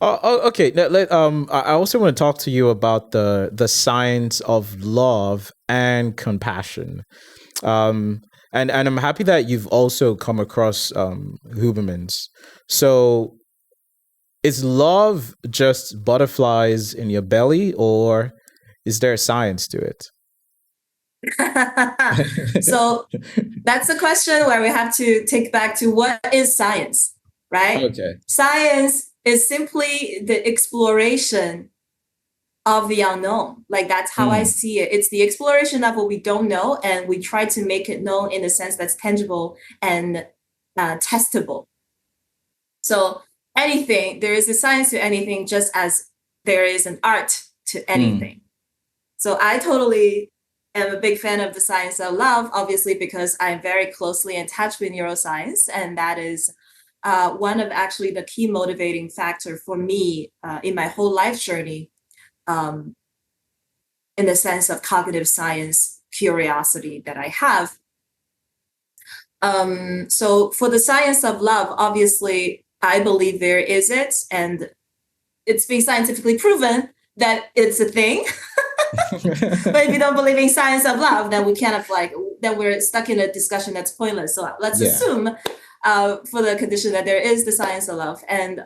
Okay. I also want to talk to you about the science of love and compassion. Um, and I'm happy that you've also come across Huberman's. So, is love just butterflies in your belly, or is there science to it? So that's a question where we have to take back to what is science, right? Okay. Science is simply the exploration of the unknown. Like that's how I Mm, see it. It's the exploration of what we don't know, and we try to make it known in a sense that's tangible and testable. So anything, there is a science to anything, just as there is an art to mm, anything. So I totally am a big fan of the science of love, obviously, because I'm very closely attached with neuroscience, and that is one of actually the key motivating factor for me in my whole life journey, um, in the sense of cognitive science curiosity that I have. So for the science of love, obviously, I believe there is it, and it's been scientifically proven that it's a thing. But if you don't believe in science of love, then we kind of like then we're stuck in a discussion that's pointless. So let's yeah. assume, for the condition that there is the science of love, and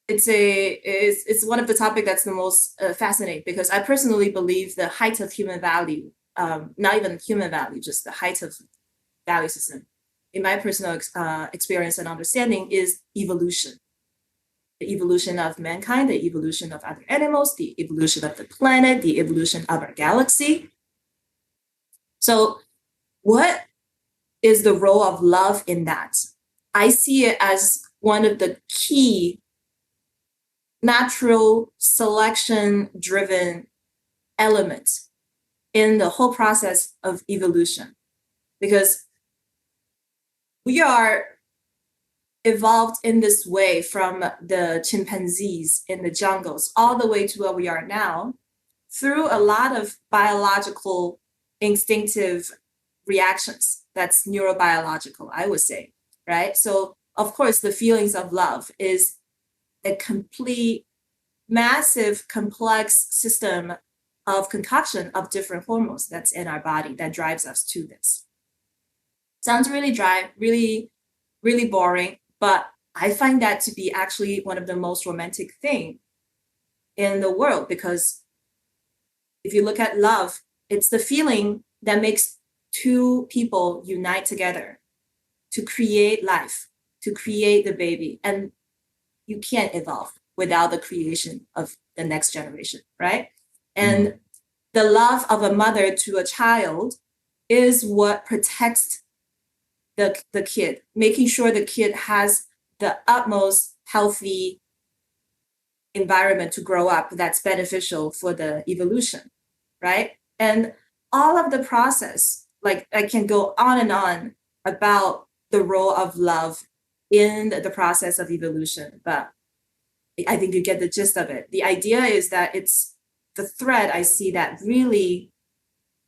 it's one of the topic that's the most fascinating because I personally believe the height of human value, not even human value, just the height of value system, in my personal experience and understanding, is evolution. The evolution of mankind, the evolution of other animals, the evolution of the planet, the evolution of our galaxy. So, what is the role of love in that? I see it as one of the key natural selection driven elements in the whole process of evolution because we are evolved in this way from the chimpanzees in the jungles all the way to where we are now through a lot of biological instinctive reactions. That's neurobiological, I would say, right? So, of course, the feelings of love is a complete, massive, complex system of concoction of different hormones that's in our body that drives us to this. Sounds really dry, really, really boring, but I find that to be actually one of the most romantic thing in the world because if you look at love, it's the feeling that makes two people unite together to create life, to create the baby. And you can't evolve without the creation of the next generation, right? Mm, And the love of a mother to a child is what protects the kid, making sure the kid has the utmost healthy environment to grow up that's beneficial for the evolution, right? And all of the process, like I can go on and on about the role of love in the process of evolution, but I think you get the gist of it. The idea is that it's the thread I see that really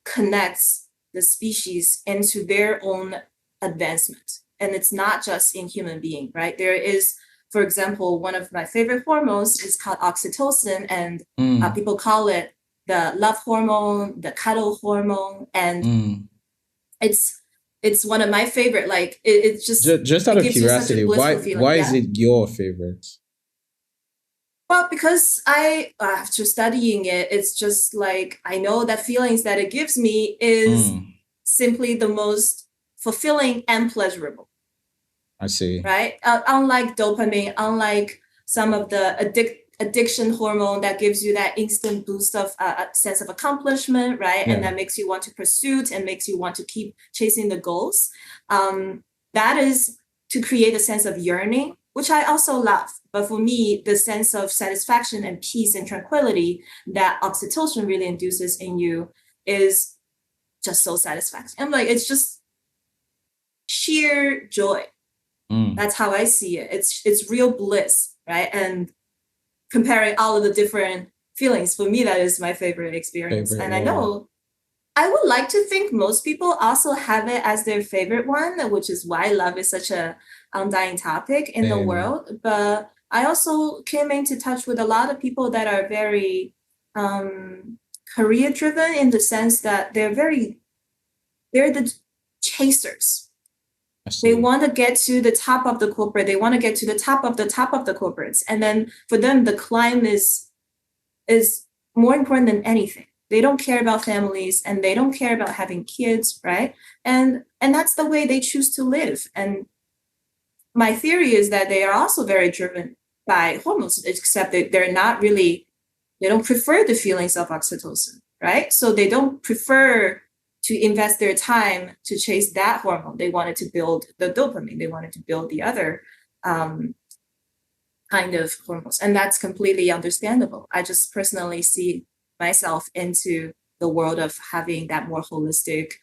connects the species into their own advancement. And it's not just in human being, right? There is, for example, one of my favorite hormones is called oxytocin, and mm, people call it the love hormone, the cuddle hormone, and mm. it's it's one of my favorite. Like it just Just out it of gives you such a curiosity, blissful feeling. why is Yeah. it your favorite? Well, because I, after studying it, it's just like I know that feelings that it gives me is Mm, simply the most fulfilling and pleasurable, I see. right? Unlike dopamine, unlike some of the addiction hormone that gives you that instant boost of a sense of accomplishment, right? And Yeah. that makes you want to pursue and makes you want to keep chasing the goals. That is to create a sense of yearning, which I also love. But for me, the sense of satisfaction and peace and tranquility that oxytocin really induces in you is just so satisfying. I'm like, it's just sheer joy. Mm, That's how I see it. It's real bliss, right? And comparing all of the different feelings, for me, that is my favorite experience. favorite. And I Wow. know I would like to think most people also have it as their favorite one, which is why love is such a undying topic in the Same. world. But I also came into touch with a lot of people that are very career driven, in the sense that they're the chasers. They want to get to the top of the corporate. They want to get to the top of the top of the corporates. And then for them, the climb is more important than anything. They don't care about families, and they don't care about having kids, right? And that's the way they choose to live. And my theory is that they are also very driven by hormones, except that they don't prefer the feelings of oxytocin, right? So they don't prefer to invest their time to chase that hormone. They wanted to build the dopamine. They wanted to build the other kind of hormones. And that's completely understandable. I just personally see myself into the world of having that more holistic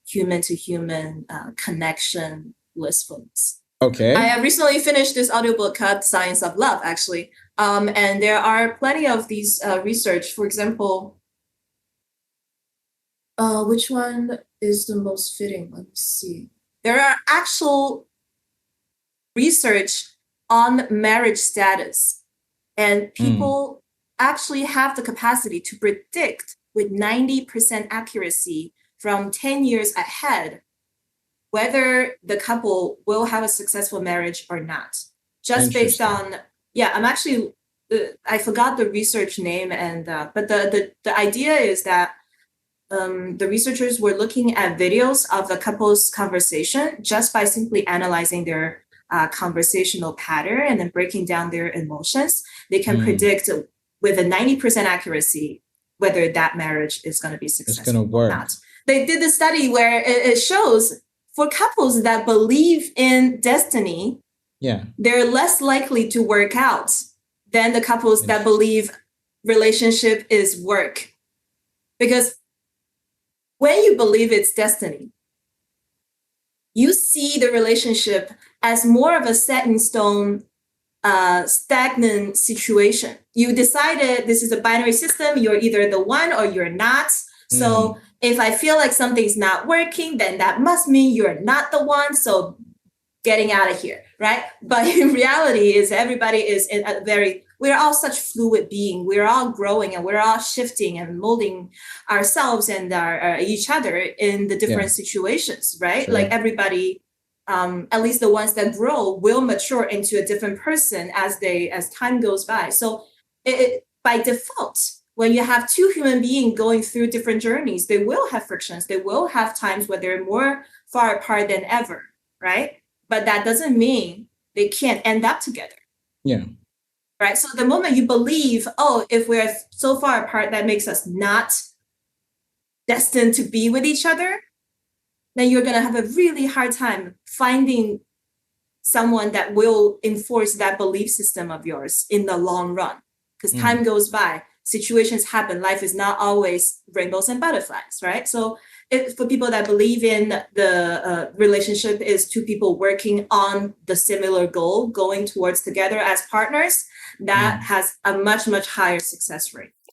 human to human connection blissfulness. Okay. I recently finished this audiobook called Science of Love, actually. And there are plenty of these research. For example, which one is the most fitting? Let me see. There are actual research on marriage status, and people actually have the capacity to predict with 90% accuracy from 10 years ahead whether the couple will have a successful marriage or not, just based on, I'm actually, I forgot the research name, and but the idea is that the researchers were looking at videos of the couple's conversation just by simply analyzing their conversational pattern and then breaking down their emotions. They can predict with a 90% accuracy whether that marriage is going to be successful or not. They did a study where it shows for couples that believe in destiny, they're less likely to work out than the couples that believe relationship is work. Because when you believe it's destiny, you see the relationship as more of a set in stone, stagnant situation. You decided this is a binary system. You're either the one or you're not. So if I feel like something's not working, then that must mean you're not the one. So getting out of here, right? But in reality, is everybody is in a we're all such fluid being. We're all growing, and we're all shifting and molding ourselves and each other in the different situations, right? Like everybody, at least the ones that grow, will mature into a different person as time goes by. So by default, when you have two human beings going through different journeys, they will have frictions. They will have times where they're more far apart than ever, right? But that doesn't mean they can't end up together. Yeah. Right. So the moment you believe, if we're so far apart, that makes us not destined to be with each other, then you're going to have a really hard time finding someone that will enforce that belief system of yours in the long run. Because time goes by, situations happen. Life is not always rainbows and butterflies, right? So for people that believe in the relationship is two people working on the similar goal, going towards together as partners, that has a much, much higher success rate.